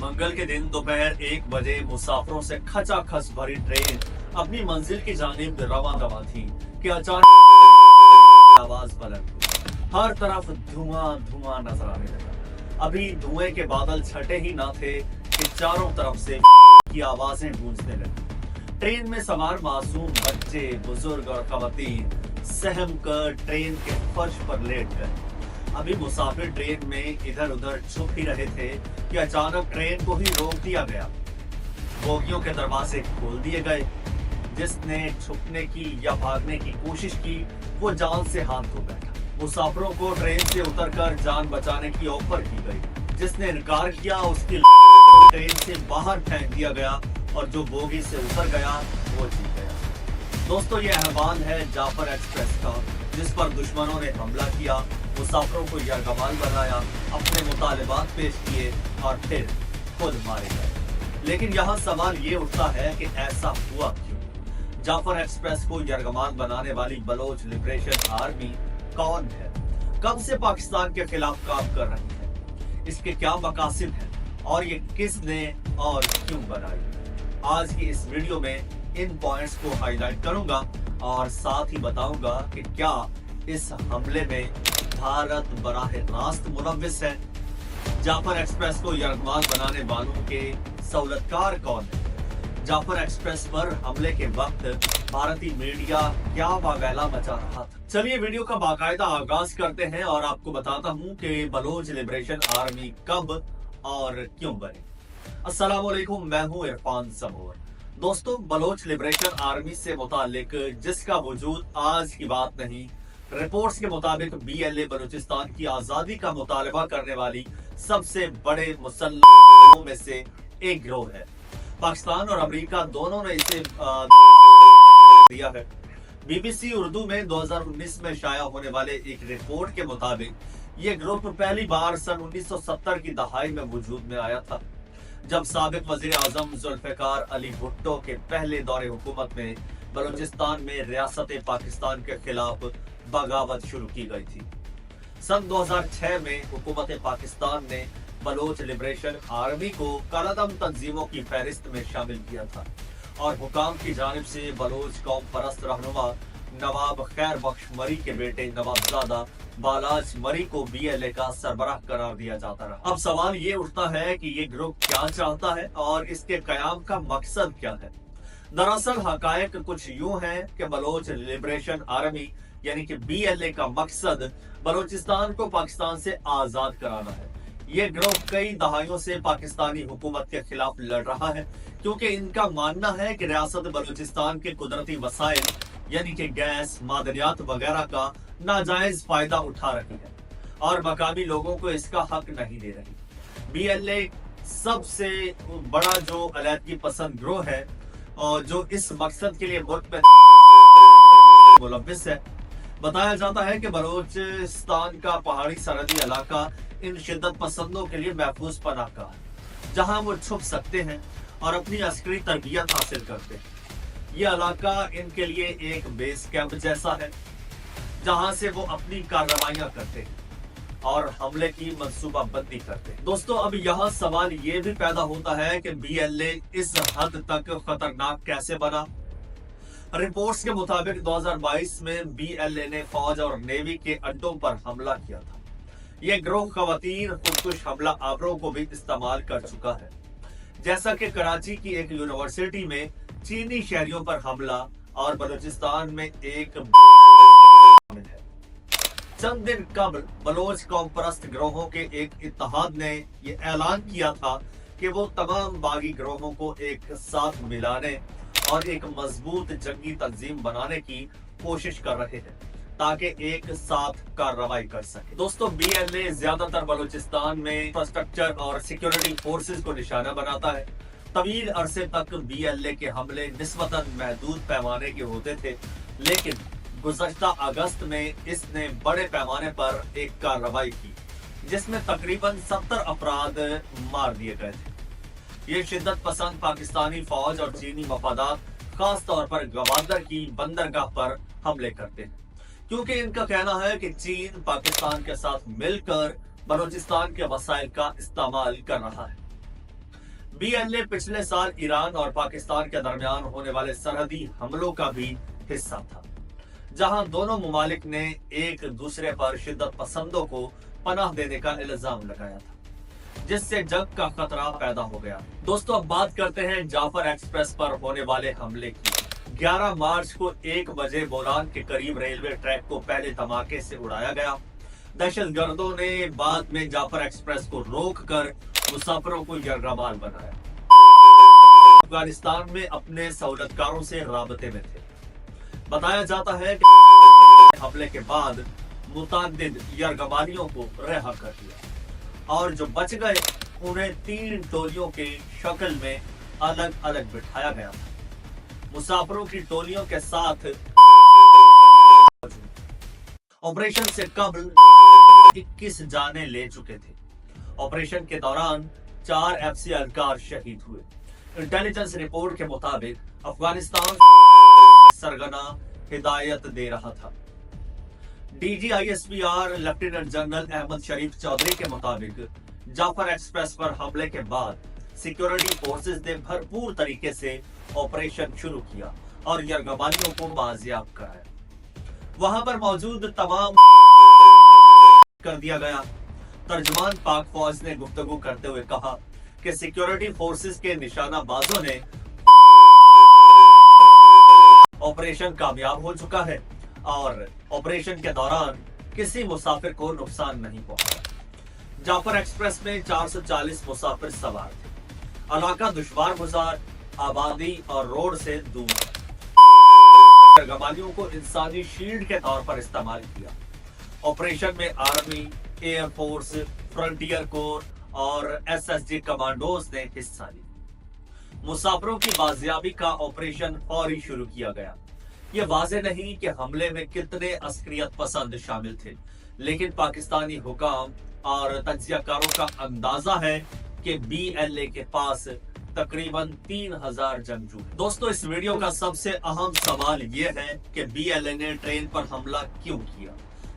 मंगल के दिन दोपहर 1 बजे मुसाफिरों से खचाखच भरी ट्रेन अपनी मंजिल की जानिब रवां दवा थी कि अचानक आवाज बुलंद हुई। हर तरफ धुआं धुआं नजर आने लगा। अभी धुएं के बादल छटे ही ना थे कि चारों तरफ से की आवाजें गूंजने लगी। ट्रेन में सवार मासूम बच्चे, बुजुर्ग और खवातीन सहम कर ट्रेन के फर्श पर लेट गए। अभी मुसाफिर ट्रेन में इधर उधर छुप ही रहे थे कि अचानक ट्रेन को ही रोक दिया गया। बोगियों के दरवाजे खोल दिए गए। जिसने छुपने की या भागने की कोशिश की वो जान से हाथ धो बैठा। मुसाफिरों को ट्रेन से उतरकर जान बचाने की ऑफर की गई। जिसने इनकार किया उसकी ट्रेन से बाहर फेंक दिया गया और जो बोगी से उतर गया वो जीत गया। दोस्तों, ये अहवाल है जाफर एक्सप्रेस का, जिस पर दुश्मनों ने हमला किया, मुसाफिरों को यरगमाल बनाया, अपने मुतालिबात पेश किए और फिर खुद मारे गए। लेकिन यहाँ सवाल ये उठता है कि ऐसा हुआ क्यों? जाफर एक्सप्रेस को यरगमाल बनाने वाली बलोच लिबरेशन आर्मी कौन है? कब से पाकिस्तान के खिलाफ काम कर रही है? इसके क्या मकासद है और ये किसने और क्यों बनाई? आज की इस वीडियो में इन पॉइंट्स को हाईलाइट करूंगा और साथ ही बताऊंगा कि क्या इस हमले में भारत बराह रास्त मुलव्विस है। जाफर एक्सप्रेस को यरगमाल बनाने वालों के सहूलतकार कौन है? जाफर एक्सप्रेस पर हमले के वक्त भारतीय मीडिया क्या वागैला मचा रहा था? चलिए वीडियो का बाकायदा आगाज करते हैं और आपको बताता हूं कि बलोच लिबरेशन आर्मी कब और क्यों बनी। अस्सलाम वालेकुम, मैं हूं इरफान समूर। दोस्तों, बलोच लिबरेशन आर्मी से मुतालिक जिसका वजूद आज की बात नहीं, रिपोर्ट्स के मुताबिक BLA बलूचिस्तान की आजादी का मुतालबा करने वाली सबसे बड़े मुसल्लमों में से एक गिरोह है। पाकिस्तान और अमेरिका दोनों ने इसे दिया है। BBC उर्दू में 2019 में शाया होने वाले एक रिपोर्ट के मुताबिक ये ग्रुप पहली बार सन 1970 की दहाई में वजूद में आया था, जब साबिक वजीर आजम जुल्फिकार अली भुट्टो के पहले दौरे हुकूमत में बलूचिस्तान में रियासत पाकिस्तान के खिलाफ बगावत शुरू की गई थी। सन 2006 में हुकूमत पाकिस्तान ने बलोच लिबरेशन आर्मी को कालादम तंजीमों की फहरिस्त में शामिल किया था और हुकाम की जानिब से बलोच कौम परस्त रहनुमा नवाब खैर बख्श मरी के बेटे नवाबजादा बालाज मरी को BLA का सरबराह करार दिया जाता रहा। अब सवाल ये उठता है कि ये ग्रुप क्या चाहता है और इसके कयाम का मकसद क्या है? दरअसल हकायक कुछ यूं है कि बलोच लिबरेशन आर्मी यानी कि BLA का मकसद बलूचिस्तान को पाकिस्तान से आजाद कराना है। ये ग्रुप कई दहाइयों से पाकिस्तानी हुकूमत के खिलाफ लड़ रहा है क्योंकि इनका मानना है कि रियासत बलूचिस्तान के कुदरती वसाइल यानी कि गैस, मादनियात वगैरह का नाजायज फायदा उठा रही है और मकामी लोगों को इसका हक नहीं दे रही। BLA सबसे बड़ा जो अलहदगी पसंद ग्रोह है और जो इस मकसद के लिए मुल्क में मुलव्विस है। बताया जाता है कि बलूचिस्तान का पहाड़ी सरहदी इलाका इन शिद्दत पसंदों के लिए महफूज पनाह का है, जहां वो छुप सकते हैं और अपनी अस्करी तरबियत हासिल करते हैं। ये इलाका इनके लिए एक बेस कैंप जैसा है जहां से वो अपनी कार्रवाइयां करते हैं और हमले की मंसूबाबंदी करते हैं। दोस्तों, अब यहाँ सवाल ये भी पैदा होता है कि BLA इस हद तक खतरनाक कैसे बना? रिपोर्ट्स के मुताबिक 2022 में BLA ने फौज और नेवी के अड्डों पर हमला किया था। यह ग्रोह खवातीन खुदकुश हमला आवरों को भी इस्तेमाल कर चुका है, जैसा कि कराची की एक यूनिवर्सिटी में चीनी शहरियों पर हमला और बलूचिस्तान में एक शामिल है। चंद दिन कबल बलोच कौम परस्त ग्रोहों के एक इत्तेहाद ने यह ऐलान किया था कि वो तमाम बागी ग्रोहों को एक साथ मिलाने और एक मजबूत जंगी तंजीम बनाने की कोशिश कर रहे हैं ताकि एक साथ कार्रवाई कर सके। दोस्तों, BLA ज्यादातर बलूचिस्तान में इंफ्रास्ट्रक्चर और सिक्योरिटी फोर्सेस को निशाना बनाता है। तवील अरसे तक BLA के हमले निस्बतन महदूद पैमाने के होते थे, लेकिन गुज़श्ता अगस्त में इसने बड़े पैमाने पर एक कार्रवाई की जिसमें तकरीबन 70 अफराद मार दिए गए थे। ये शिद्दत पसंद पाकिस्तानी फौज और चीनी मफादात खास तौर पर गवादर की बंदरगाह पर हमले करते हैं, क्योंकि इनका कहना है कि चीन पाकिस्तान के साथ मिलकर बलूचिस्तान के वसाइल का इस्तेमाल कर रहा है। BLA पिछले साल ईरान और पाकिस्तान के दरमियान होने वाले सरहदी हमलों का भी हिस्सा था, जहां दोनों मुमालिक ने एक दूसरे पर शिद्दत पसंदों को पनाह देने का इल्जाम लगाया था, जिससे जंग का खतरा पैदा हो गया। दोस्तों, अब बात करते हैं जाफर एक्सप्रेस पर होने वाले हमले की। 11 मार्च को 1 बजे बोलान के करीब रेलवे ट्रैक को पहले धमाके से उड़ाया गया। दहशतगर्दों ने बाद में जाफर एक्सप्रेस को रोककर मुसाफिरों को यरगमाल बनाया। अफगानिस्तान में अपने सहूलतकारों से राबते में थे। बताया जाता है कि हमले के बाद मुतादिद यरगमालियों को रिहा कर दिया और जो बच गए उन्हें 3 टोलियों के शक्ल में अलग अलग बिठाया गया था। मुसाफिरों की टोलियों के साथ ऑपरेशन से कबल 21 जानें ले चुके थे। ऑपरेशन के दौरान 4 FC एहलकार शहीद हुए। इंटेलिजेंस रिपोर्ट के मुताबिक अफगानिस्तान सरगना हिदायत दे रहा था। DGISPR लेफ्टिनेंट जनरल अहमद शरीफ चौधरी के मुताबिक जाफर एक्सप्रेस पर हमले के बाद सिक्योरिटी फोर्सेस ने भरपूर तरीके से ऑपरेशन शुरू किया और यरगमालियों को बाजियाब कराया। वहां पर मौजूद तमाम कर दिया गया। तर्जुमान पाक फौज ने गुफ्तगू करते हुए कहा कि सिक्योरिटी फोर्सेस के निशानाबाजों ने ऑपरेशन कामयाब हो चुका है और ऑपरेशन के दौरान किसी मुसाफिर को नुकसान नहीं पहुंचा। जाफर एक्सप्रेस में 440 मुसाफिर सवार थे। इलाका दुश्वार गुजार, आबादी और रोड से दूर है। गमालियों को इंसानी शील्ड के तौर पर इस्तेमाल किया। ऑपरेशन में आर्मी, एयरफोर्स, फ्रंटियर कोर और SSG कमांडोज ने हिस्सा लिया। मुसाफिरों की बाजियाबी का ऑपरेशन फौरी शुरू किया गया। ये वाज़ेह नहीं कि हमले में कितने अस्करियत पसंद शामिल थे, लेकिन पाकिस्तानी हुकाम और तज्जियाकारों का अंदाजा है कि BLA के पास तकरीबन 3000 जंगजू हैं। दोस्तों, इस वीडियो का सबसे अहम सवाल ये है कि BLA ने ट्रेन पर हमला क्यों किया?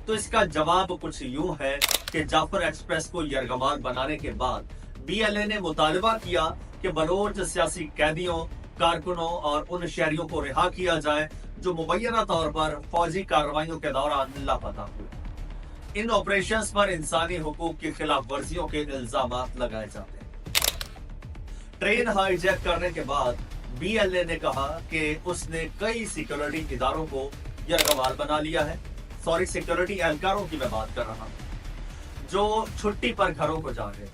तो इसका जवाब कुछ यूं है कि जाफर एक्सप्रेस को यरगमाल बनाने के बाद BLA ने मुतालबा किया कि बलोच सियासी कैदियों, कारकुनों और उन शहरियों को रिहा किया जाए जो मुबैना तौर पर फौजी कार्रवाइयों के दौरान लापता हुए। इन ऑपरेशंस पर इंसानी हुकूक की खिलाफ वर्जियों के इल्जामात लगाए जाते हैं। ट्रेन हाईजैक करने के बाद BLA ने कहा कि उसने कई सिक्योरिटी इदारों को यरगमाल बना लिया है। सिक्योरिटी एहलकारों की मैं बात कर रहा हूं जो छुट्टी पर घरों को जा रहे।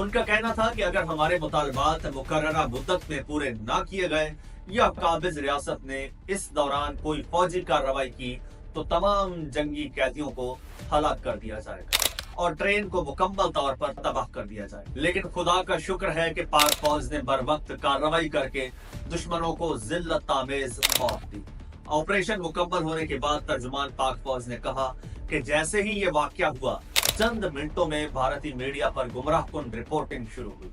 उनका कहना था कि अगर हमारे मुतालबात मुकर्ररा मुद्दत में पूरे ना किए गए या काबिज रियासत ने इस दौरान कोई फौजी कार्रवाई की तो तमाम जंगी कैदियों को हलाक कर दिया जाएगा और ट्रेन को मुकम्मल तौर पर तबाह कर दिया जाए। लेकिन खुदा का शुक्र है कि पाक फौज ने बर वक्त कार्रवाई करके दुश्मनों को जिल्लत तामेज मौत दी। ऑपरेशन मुकम्मल होने के बाद तर्जुमान पाक फौज ने कहा कि जैसे ही ये वाकया हुआ, चंद मिनटों में भारतीय मीडिया पर गुमराहकुन रिपोर्टिंग शुरू हुई।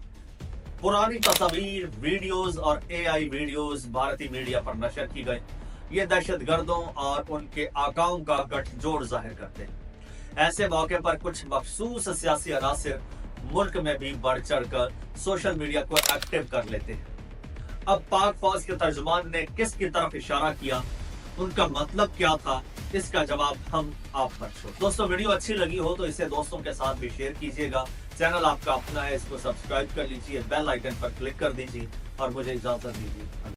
पुरानी तस्वीर, वीडियोस और AI वीडियोस भारतीय मीडिया पर नशर की गई। ये दहशतगर्दों और उनके आकाओं का गठजोड़ जाहिर करते हैं। ऐसे मौके पर कुछ मखसूस सियासी अनासिर मुल्क में भी बढ़ चढ़ कर सोशल मीडिया को एक्टिव कर लेते हैं। अब पाक फौज के तर्जुमान ने किसकी तरफ इशारा किया, उनका मतलब क्या था, इसका जवाब हम आप पर छोड़। दोस्तों, वीडियो अच्छी लगी हो तो इसे दोस्तों के साथ भी शेयर कीजिएगा। चैनल आपका अपना है, इसको सब्सक्राइब कर लीजिए, बेल आइकन पर क्लिक कर दीजिए और मुझे इजाजत दीजिए।